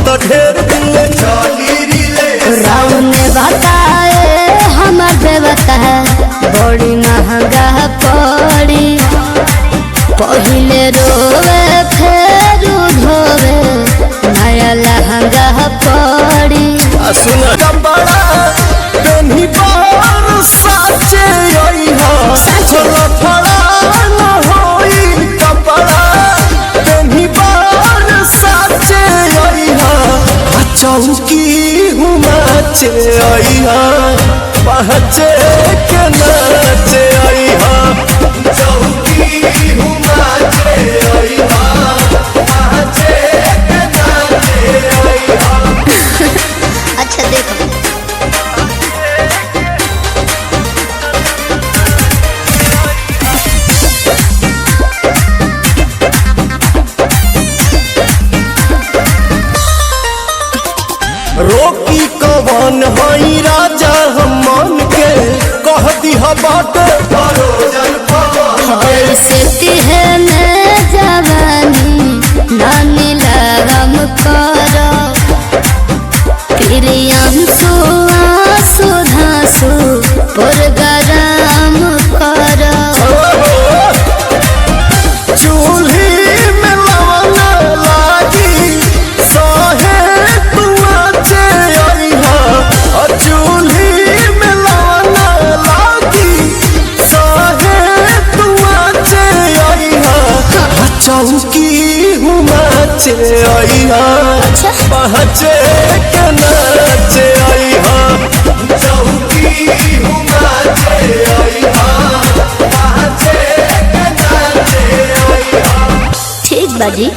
तो ढेर दिन चली रिले राम ने बताए हमर देवता बड़ी महंगा पड़ी पहले रोवे फिर धोवे नया लहंगा पड़ी सुन कपड़ा पेन्ही बार साचे आई हो छोला फड़ा न होई कपड़ा पेन्ही बार साचे आई हो चौकी हुमाचे आई हो पहचे के नाचे आई हो चौकी हुमाचे आई हो पहचे के नाचे आई हो। अच्छा देखो रोकी कवन हई राजा हम मन के कह दिहा बाटे ऐसे तिहने जवानी नानी लगम करो प्रियंसु आंसू धांसू पुरगराम करो चूल्ही में लवन लागी सहे तुआचे आई हा चूल्ही में लवन लागी सहे तुआचे आई हा चौकी हुमाचे आई हा पहचे के नाचे आई हा चौकी हुमाचे आई हा पहचे के नाचे आई हा। ठीक बाजी।